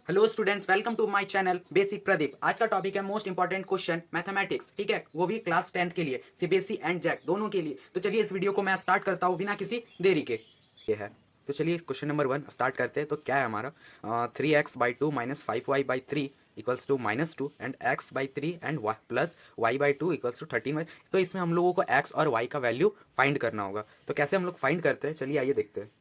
Hello students, welcome to my channel basic Pradeep. आज का topic है मोस्ट इंपॉर्टेंट क्वेश्चन मैथमेटिक्स, ठीक है, वो भी क्लास 10th के लिए, सीबीएसई एंड जैक दोनों के लिए। तो चलिए इस वीडियो को मैं स्टार्ट करता हूँ बिना किसी देरी के। ये है, तो चलिए क्वेश्चन नंबर 1 स्टार्ट करते हैं। तो क्या है हमारा, 3x/2 minus 5y/3 equals to -2 and x/3 and plus y/2 equals to 13y। तो इसमें हम लोगों को x और y का वैल्यू फाइंड करना होगा। तो कैसे हम लोग फाइंड करते हैं, चलिए आइए देखते हैं।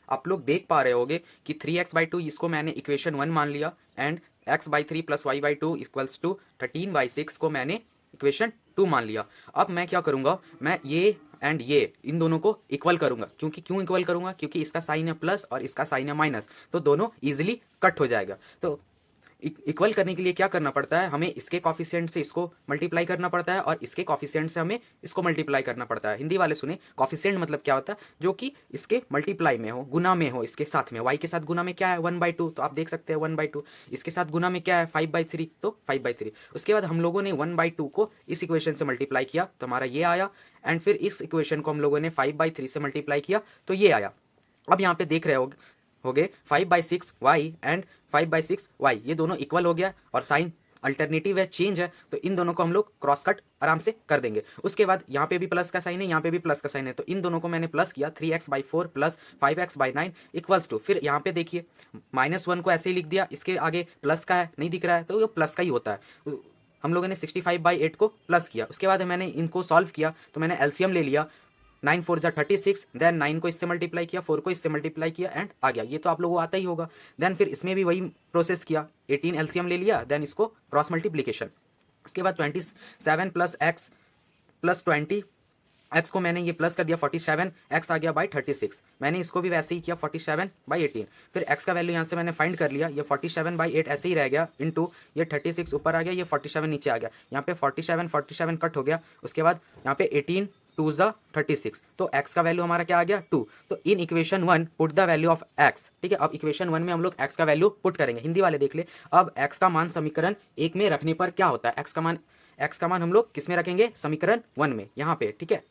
आप लोग देख पा रहे होगे कि 3x/2 इसको मैंने इक्वेशन 1 मान लिया and x/3 plus y/2 equals to 13/6 को मैंने इक्वेशन 2 मान लिया। अब मैं क्या करूंगा, मैं ये एंड ये इन दोनों को इक्वल करूंगा। क्यों इक्वल करूंगा, क्योंकि इसका साइन है प्लस और इसका साइन है माइनस, तो दोनों इजिली कट हो जाएगा। तो इक्वल करने के लिए क्या करना पड़ता है, हमें इसके कॉफिशिएंट से इसको मल्टीप्लाई करना पड़ता है और इसके कॉफिशिएंट से हमें इसको मल्टीप्लाई करना पड़ता है। हिंदी वाले सुने, कॉफिशिएंट मतलब क्या होता है, जो कि इसके मल्टीप्लाई में हो, गुना में हो, इसके साथ में। वाई के साथ गुना में क्या है 1/2, तो आप देख सकते हैं 1/2। इसके साथ गुना में क्या है 5/3, तो 5/3। उसके बाद हम लोगों ने 1/2 को इस इक्वेशन से मल्टीप्लाई किया तो हमारा ये आया, एंड फिर इस इक्वेशन को हम लोगों ने 5/3 से मल्टीप्लाई किया तो ये आया। अब यहाँ पे देख रहे होगे 5/6y एंड 5/6y, ये दोनों इक्वल हो गया और साइन अल्टरनेटिव है, चेंज है, तो इन दोनों को हम लोग क्रॉस कट आराम से कर देंगे। उसके बाद यहाँ पे भी प्लस का साइन है, यहाँ पे भी प्लस का साइन है, तो इन दोनों को मैंने प्लस किया 3x/4 plus 5x/9 equals to, फिर यहाँ पे देखिए -1 को ऐसे ही लिख दिया, इसके आगे प्लस का है, नहीं दिख रहा है, तो ये प्लस का ही होता है। हम लोगों ने 65/8 को प्लस किया। उसके बाद मैंने इनको सॉल्व किया तो मैंने एलसीएम ले लिया, 9 4 जा 36, देन 9 को इससे मल्टीप्लाई किया, 4 को इससे मल्टीप्लाई किया एंड आ गया। ये तो आप लोगों को आता ही होगा। देन फिर इसमें भी वही प्रोसेस किया, 18 एलसीएम ले लिया, देन इसको क्रॉस मल्टीप्लीकेशन। उसके बाद 27 प्लस एक्स प्लस 20 एक्स को मैंने ये प्लस कर दिया 47, एक्स आ गया बाई 36। मैंने इसको भी वैसे ही किया 47/18। फिर एक्स का वैल्यू यहाँ से मैंने फाइंड कर लिया, ये 47/8 ऐसे ही रह गया, इनटू ये 36 ऊपर आ गया, ये 47 नीचे आ गया। यहाँ पे 47 कट हो गया। उसके बाद यहाँ पे 18 2 जा 36, तो x का वैल्यू हमारा क्या आ गया 2। तो इन equation 1 put the value of x, ठीक है। अब इक्वेशन 1 में हम लोग x का वैल्यू पुट करेंगे। हिंदी वाले देख ले, अब x का मान समीकरण 1 में रखने पर क्या होता है, x का मान हम लोग किस में रखेंगे, समीकरण 1 में, यहाँ पे, ठीक है।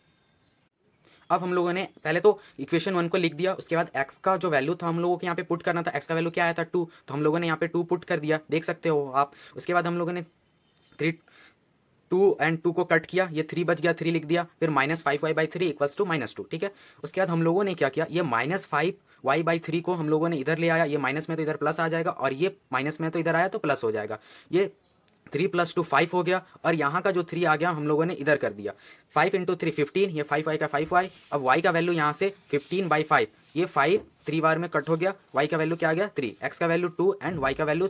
अब हम लोगों ने पहले तो इक्वेशन 1 को लिख दिया, उसके बाद x का जो वैल्यू था हम लोगों को यहाँ पे पुट करना था। x का वैल्यू क्या आया था 2, तो हम लोगों ने यहाँ पे 2 पुट कर दिया, देख सकते हो आप। उसके बाद हम लोगों ने 2 एंड 2 को कट किया, ये 3 बच गया, 3 लिख दिया, फिर -5y/3 इक्वल्स टू -2, ठीक है। उसके बाद हम लोगों ने क्या किया, ये -5y/3 को हम लोगों ने इधर ले आया, ये माइनस में तो इधर प्लस आ जाएगा, और ये माइनस में तो इधर आया तो प्लस हो जाएगा। ये 3 + 2 5 हो गया, और यहाँ का जो 3 आ गया हम लोगों ने इधर कर दिया। 5 × 3 15, ये 5y का 5y। अब y का वैल्यू यहाँ से 15/5, ये 5 3 बार में कट हो गया, y का वैल्यू क्या आ गया 3, x का वैल्यू 2 एंड y का वैल्यू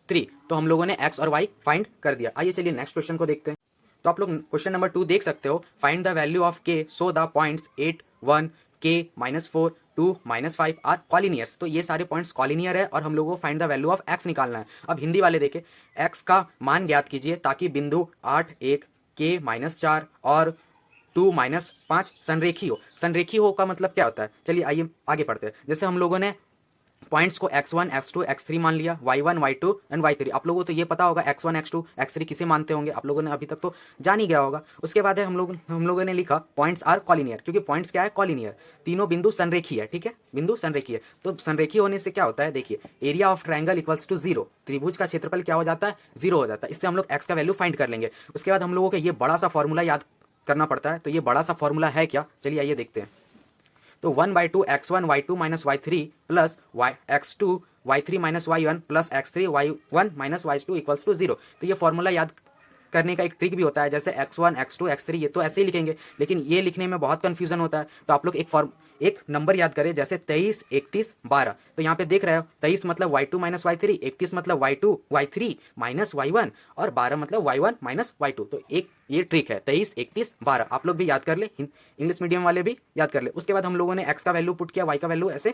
3। तो हम लोगों ने x और y फाइंड कर दिया। आइए चलिए नेक्स्ट क्वेश्चन को देखते हैं। तो आप लोग क्वेश्चन नंबर 2 देख सकते हो, find the value of k so the points 8 1 k -4 2 -5 are collinears. तो ये सारे पॉइंट्स कॉलिनियर है और हम लोगों को find the value of x निकालना है। अब हिंदी वाले देखे, x का मान ज्ञात कीजिए ताकि बिंदु 8 1 k -4 और 2 -5 संरेखी हो। संरेखी हो का मतलब क्या होता है, चलिए आइए आगे पढ़ते हैं। जैसे हम लोगों ने पॉइंट्स को x1 x2 x3 मान लिया, y1 y2 एंड y3। आप लोगों को तो ये पता होगा x1 x2 x3 किसे मानते होंगे, आप लोगों ने अभी तक तो जान ही गया होगा। उसके बाद है हम लोगों ने लिखा पॉइंट्स आर कॉलिनियर, क्योंकि पॉइंट्स क्या है, कॉलिनियर, तीनों बिंदु संरेखी है, ठीक है, बिंदु संरेखी है। तो संरेखी होने से क्या होता है, देखिए area of triangle equals to 0, त्रिभुज का क्षेत्रफल क्या हो जाता है 0 हो जाता है। इससे हम लोग x का वैल्यू फाइंड कर लेंगे। उसके बाद हम लोगों को ये बड़ा सा फॉर्मूला याद करना पड़ता है। तो ये बड़ा सा फॉर्मूला है क्या, चलिए आइए देखते हैं। तो 1/2 x1 y2 y3 plus x2 y3 y1 plus x3 y1 y2 equals to 0। तो ये फॉर्मूला याद करने का एक ट्रिक भी होता है, जैसे x1 x2 x3 ये तो ऐसे ही लिखेंगे, लेकिन ये लिखने में बहुत कन्फ्यूजन होता है। तो आप लोग एक नंबर याद करें, जैसे 23 31 12। तो यहाँ पे देख रहे हो 23 मतलब y2 y3, 31 मतलब y2 y3 y1, और 12 मतलब y1 y2। तो एक ये ट्रिक है 23 31 12, आप लोग भी याद कर ले, इंग्लिश मीडियम वाले भी याद कर ले। उसके बाद हम लोगों ने x का वैल्यू पुट किया, y का वैल्यू ऐसे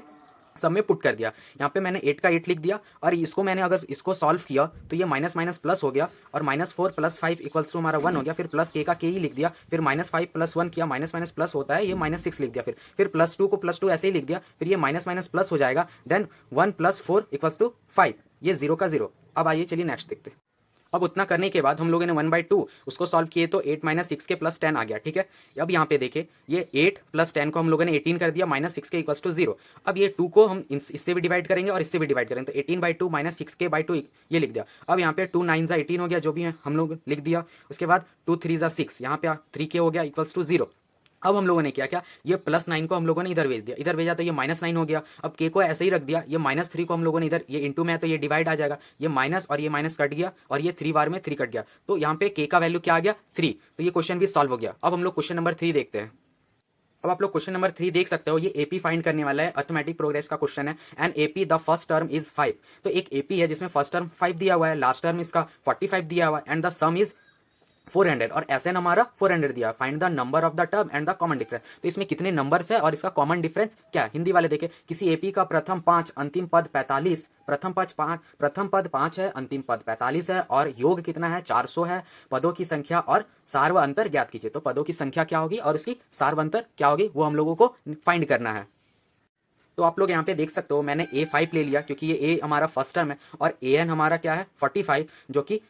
सब में पुट कर दिया। यहाँ पे मैंने 8 का 8 लिख दिया, और इसको मैंने अगर इसको सॉल्व किया तो ये माइनस माइनस प्लस हो गया, और -4 + 5 इक्वल्स टू हमारा 1 हो गया। फिर प्लस k का k ही लिख दिया, फिर -5 + 1 किया, माइनस माइनस प्लस होता है, ये -6 लिख दिया। फिर +2 को +2 ऐसे ही लिख दिया, फिर ये माइनस माइनस प्लस हो जाएगा, देन 1 + 4 = 5, ये 0 का 0। अब आइए चलिए नेक्स्ट देखते हैं। अब उतना करने के बाद हम लोगों ने 1/2 उसको सॉल्व किए तो 8 - 6 के प्लस 10 आ गया। ठीक है, अब यहाँ पे देखें ये 8 + 10 को हम लोगों ने 18 कर दिया, -6 के इक्वल्स टू 0। अब ये 2 को हम इससे भी डिवाइड करेंगे और इससे भी डिवाइड करेंगे, तो 18/2 - 6 के बाई 2 ये लिख दिया। अब यहाँ पे 2 9 18 हो गया, जो भी है हम लोग लिख दिया। उसके बाद 2 3 6, यहाँ पे 3 के हो गया इक्वल्स टू 0। अब हम लोगों ने क्या किया, ये +9 को हम लोगों ने इधर भेज दिया, इधर भेजा तो ये -9 हो गया। अब के को ऐसे ही रख दिया, ये -3 को हम लोगों ने इधर, ये इंटू में है तो ये डिवाइड आ जाएगा, ये माइनस और ये माइनस कट गया और ये 3 बार में 3 कट गया, तो यहाँ पे के का वैल्यू क्या आ गया 3। तो ये क्वेश्चन भी सॉल्व हो गया। अब हम लोग क्वेश्चन नंबर 3 देखते हैं। अब आप लोग क्वेश्चन नंबर 3 देख सकते हो, ये एपी फाइंड करने वाला है, अर्थमेटिक प्रोग्रेस का क्वेश्चन है। And AP the first term is 5। तो एक एपी है जिसमें फर्स्ट टर्म 5 दिया हुआ है, लास्ट टर्म इसका 45 दिया हुआ है, एंड द सम इज 400 और एसएन हमारा 400 दिया। Find the number of the term and the common difference. तो इसमें कितने नंबर्स है और इसका कॉमन डिफरेंस क्या है। हिंदी वाले देखे, किसी एपी का प्रथम 5 अंतिम पद 45, प्रथम पद 5 है, अंतिम पद 45 है और योग कितना है 400 है। पदों की संख्या और सार व अंतर ज्ञात कीजिए। तो पदों की संख्या क्या होगी और उसकी सार व अंतर क्या होगी वो हम लोगों को फाइंड करना है। तो आप लोग यहाँ पे देख सकते हो, मैंने A5 ले लिया क्योंकि ये A हमारा फर्स्ट टर्म है और AN हमारा क्या है 45 जो कि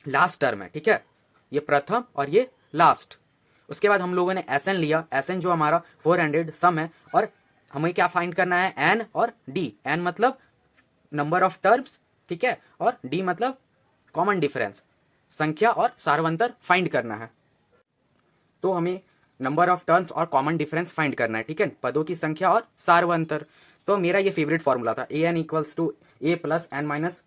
लास्ट टर्म है। ठीक है, ये प्रथम और ये लास्ट। उसके बाद हम लोगों ने एसएन लिया, एसएन जो हमारा 400 सम है और हमें क्या फाइंड करना है एन और डी। एन मतलब नंबर ऑफ टर्म्स, ठीक है, और डी मतलब कॉमन डिफरेंस, संख्या और सारवंतर फाइंड करना है। तो हमें नंबर ऑफ टर्म्स और कॉमन डिफरेंस फाइंड करना है। ठीक है, पदों की संख्या और सारवंतर। तो मेरा ये फेवरेट फॉर्मूला था, A N equals to A plus N minus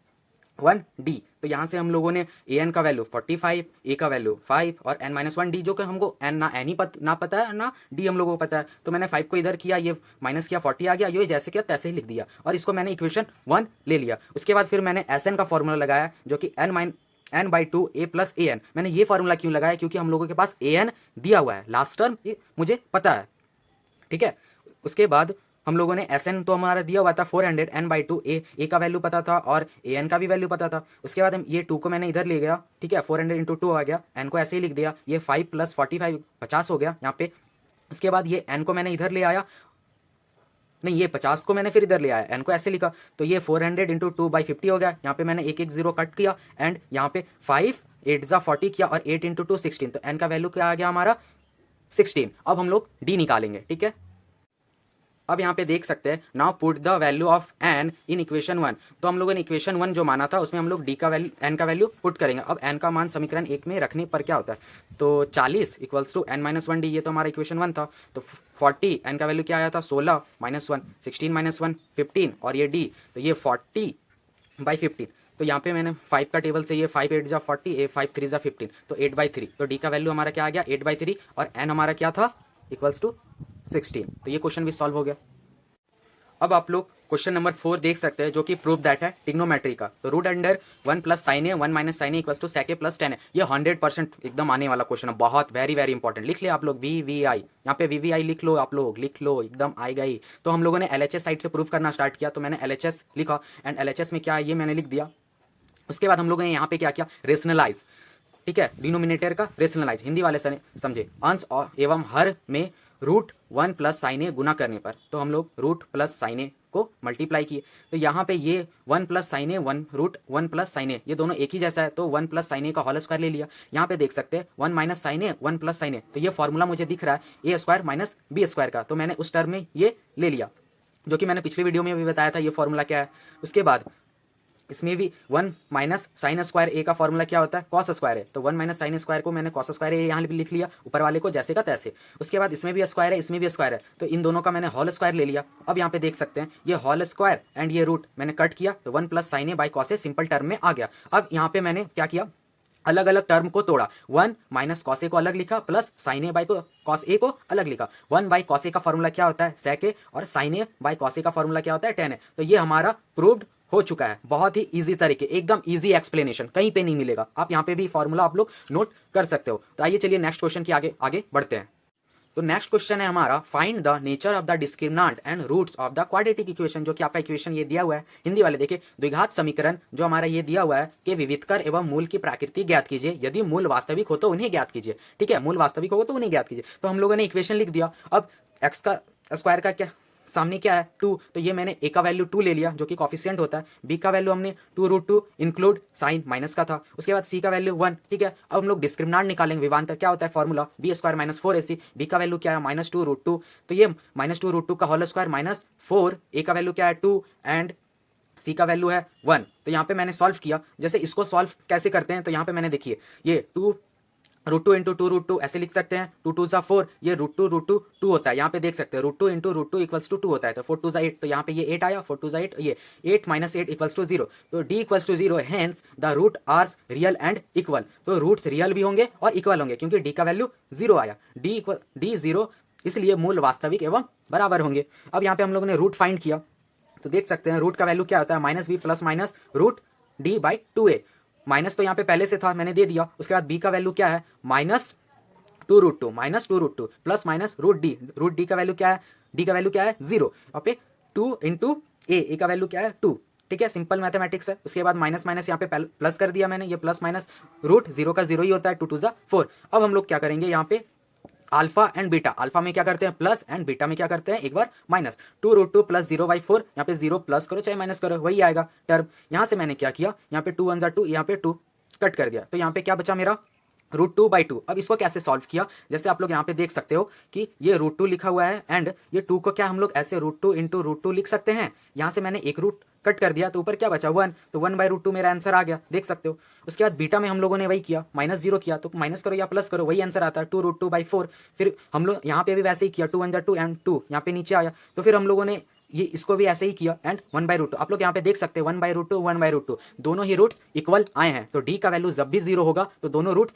1 D. तो यहाँ से हम लोगों ने ए एन का वैल्यू 45, ए का वैल्यू 5 और एन माइनस 1 डी, जो कि हमको एन ना एन ही ना पता है ना डी हम लोगों को पता है। तो मैंने 5 को इधर किया, ये माइनस किया, 40 आ गया, ये जैसे किया तैसे ही लिख दिया और इसको मैंने इक्वेशन 1 ले लिया। उसके बाद फिर मैंने एस एन का फॉर्मूला लगाया जो कि n/2 a plus A N. मैंने ये फॉर्मूला क्यों लगाया, क्योंकि हम लोगों के पास ए एन दिया हुआ है, लास्ट टर्म ये मुझे पता है। ठीक है, उसके बाद हम लोगों ने एस एन तो हमारा दिया हुआ था 400, n/2 ए का वैल्यू पता था और ए एन का भी वैल्यू पता था। उसके बाद हम ये 2 को मैंने इधर ले गया, ठीक है, 400 × 2 आ गया, एन को ऐसे ही लिख दिया, ये 5 + 45 50 हो गया यहाँ पे। उसके बाद ये एन को मैंने इधर ले आया, नहीं ये 50 को मैंने फिर इधर ले आया, एन को ऐसे लिखा, तो ये 400 × 2/50 हो गया। यहाँ पे मैंने एक 0 कट किया एंड यहाँ पे 5 8 × 40 किया और 8 × 2 16, तो एन का वैल्यू क्या आ गया हमारा 16। अब हम लोग डी निकालेंगे। ठीक है, अब यहाँ पे देख सकते हैं, now put the value of n in equation 1। तो हम लोगों ने इक्वेशन 1 जो माना था उसमें हम लोग डी का वैल्यू एन का वैल्यू पुट करेंगे। अब एन का मान समीकरण 1 में रखने पर क्या होता है, तो 40 = n - 1 डी, ये तो हमारा इक्वेशन 1 था। तो 40 एन का वैल्यू क्या आया था 16 - 1 16 - 1 15 और ये डी, तो ये 40/15। तो यहाँ पे मैंने 5 का टेबल से ये 5 8 × 40, 5 3 × 15, तो 8/3। तो डी का वैल्यू हमारा क्या आ गया 8/3 और एन हमारा क्या था = 16। तो ये क्वेश्चन भी सॉल्व हो गया। अब आप लोग क्वेश्चन नंबर 4 देख सकते हैं जो कि प्रूफ दैट है ट्रिग्नोमेट्री का। तो root under 1 + sin a 1 - sin a = sec a + tan है। ये 100% एकदम आने वाला क्वेश्चन है, बहुत वेरी वेरी इंपॉर्टेंट। लिख ले आप लोग VVI, यहाँ पे VVI लिख लो, आप लोग लिख लो, एकदम आएगा ही। तो हम लोगों ने LHS साइड से प्रूफ करना स्टार्ट किया, तो मैंने LHS लिखा एंड LHS में क्या है ये मैंने लिख दिया। उसके बाद हम लोगों ने यहाँ पे क्या किया, रेशनलाइज, ठीक है, डिनोमिनेटर का रेशनलाइज, हिंदी वाले समझे, अंश और एवं हर में √1 + sin a गुना करने पर, तो हम लोग रूट प्लस sin a को मल्टीप्लाई किए। तो यहाँ पे ये 1 + sin a 1 √1 + sin a, ये दोनों एक ही जैसा है, तो 1 + sin a का होल स्क्वायर ले लिया। यहाँ पे देख सकते हैं 1 - sin a 1 + sin a, तो ये फॉर्मूला मुझे दिख रहा है a² - b² का, तो मैंने उस टर्म में ये ले लिया जो कि मैंने पिछली वीडियो में भी बताया था ये फॉर्मूला क्या है। उसके बाद इसमें भी 1 - sin² a का फॉर्मूला क्या होता है cos² है, तो 1 - sin² को मैंने cos² a यहाँ लिख लिया, ऊपर वाले को जैसे का तैसे। उसके बाद इसमें भी स्क्वायर है, इसमें भी स्क्वायर है, तो इन दोनों का मैंने होल स्क्वायर ले लिया। अब यहाँ पे देख सकते हैं ये होल स्क्वायर एंड ये रूट मैंने कट किया, तो 1 + sin a / cos a simple term में आ गया। अब यहाँ पे मैंने क्या किया, अलग अलग टर्म को तोड़ा, 1 - cos a को अलग लिखा plus sin a / cos a को अलग लिखा। 1/cos a का फॉर्मूला क्या होता है sec a और sin a / cos a का फॉर्मूला क्या होता है tan a। तो ये हमारा प्रूव्ड हो चुका है, बहुत ही इजी तरीके, एकदम इजी एक्सप्लेनेशन, कहीं पे नहीं मिलेगा। आप यहाँ पे भी फॉर्मूला आप लोग नोट कर सकते हो। तो आइए चलिए नेक्स्ट क्वेश्चन की आगे बढ़ते हैं। तो नेक्स्ट क्वेश्चन है हमारा, find the nature of the discriminant and roots of the quadratic equation, जो कि आपका इक्वेशन ये दिया हुआ है। हिंदी वाले देखिए, द्विघात समीकरण जो हमारा ये दिया हुआ है कि विविधकर एवं मूल की प्रकृति ज्ञात कीजिए, यदि मूल वास्तविक हो तो उन्हें ज्ञात कीजिए। ठीक है, मूल वास्तविक हो तो उन्हें ज्ञात कीजिए। तो हम लोगों ने इक्वेशन लिख दिया। अब x का स्क्वायर का क्या सामने क्या है 2, तो ये मैंने ए का वैल्यू 2 ले लिया जो कि कॉफिशिएंट होता है। बी का वैल्यू हमने 2√2 इंक्लूड साइन माइनस का था। उसके बाद सी का वैल्यू 1, ठीक है। अब हम लोग डिस्क्रिमिनांट निकालेंगे, विभांतर क्या होता है formula b² minus 4ac। B का वैल्यू क्या है -2√2, तो ये -2√2 का होल स्क्वायर माइनस 4, ए का वैल्यू क्या है 2 एंड सी का वैल्यू है 1। तो यहाँ पे मैंने सॉल्व किया। जैसे इसको सॉल्व कैसे करते हैं, तो यहाँ पे मैंने देखिए ये 2√2 इंटू 2√2 ऐसे लिख सकते हैं, 2 2 4, ये √2 2 होता है। यहाँ पे देख सकते हैं √2 इंटू √2 इक्वल्स टू 2 होता है, तो 4 2 8, तो यहाँ पे ये 8 आया, 4 2 8, ये 8 माइनस 8 इक्वल्स टू 0, तो d equals to 0, hence the root are real and equal. तो रूट्स रियल भी होंगे और इक्वल होंगे क्योंकि d का वैल्यू 0 आया, d 0, इसलिए मूल वास्तविक एवं बराबर होंगे। अब यहाँ पे हम लोगों ने रूट फाइंड किया, तो देख सकते हैं रूट का वैल्यू क्या होता है -b plus minus root d by 2a। Minus तो यहाँ पे पहले से था, मैंने दे दिया। उसके बाद b का वैल्यू क्या है -2√2 प्लस माइनस रूट d का वैल्यू क्या है, d का वैल्यू क्या है 0, यहाँ पे 2 इंटू ए का वैल्यू क्या है 2, ठीक है। सिंपल मैथमेटिक्स है। उसके बाद माइनस माइनस यहाँ पे प्लस कर दिया मैंने, ये प्लस माइनस रूट 0 का 0 ही होता है, 2 2 4। अब हम लोग क्या करेंगे, यहाँ पे अल्फा एंड बीटा, अल्फा में क्या करते हैं प्लस एंड बीटा में क्या करते हैं एक बार माइनस। 2√2 प्लस 0/4, यहाँ पे 0 प्लस करो चाहे माइनस करो वही आएगा टर्म। यहाँ से मैंने क्या किया, यहाँ पे 2 1 2, यहाँ पे 2 कट कर दिया, तो यहाँ पे क्या बचा मेरा √2/2। अब इसको कैसे सॉल्व किया, जैसे आप लोग यहाँ पे देख सकते हो कि ये √2 लिखा हुआ है एंड ये 2 को क्या हम लोग ऐसे √2 इंटू √2 लिख सकते हैं। यहाँ से मैंने एक रूट कट कर दिया, तो ऊपर क्या बचा 1, तो 1/√2 मेरा आंसर आ गया, देख सकते हो। उसके बाद बीटा में हम लोगों ने वही किया, -0 किया, तो माइनस करो या प्लस करो वही आंसर आता है 2√2/4। फिर हम लोग यहाँ पे भी वैसे ही किया, 2 1 2 एंड 2 यहाँ पे नीचे आया, तो फिर हम लोगों ने ये इसको भी ऐसे ही किया एंड 1/√2। आप लोग यहाँ पे देख सकते हैं 1/√2 दोनों ही रूट्स इक्वल आए हैं, तो d का वैल्यू जब भी 0 होगा तो दोनों रूट्स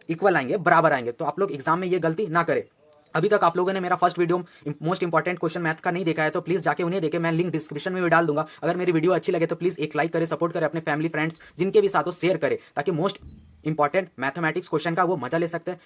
इक्वल आएंगे, बराबर आएंगे। तो आप लोग एग्जाम में ये गलती ना करें। अभी तक आप लोगों ने मेरा first video most important question math का नहीं देखा है तो प्लीज जाके उन्हें देखें, मैं लिंक डिस्क्रिप्शन में भी डाल दूंगा। अगर मेरी वीडियो अच्छी लगे तो प्लीज एक लाइक करें, सपोर्ट करें, अपने फैमिली फ्रेंड्स जिनके भी साथ हो शेयर करें, ताकि मोस्ट इंपॉर्टेंट मैथमेटिक्स क्वेश्चन का वो मजा ले सकते हैं।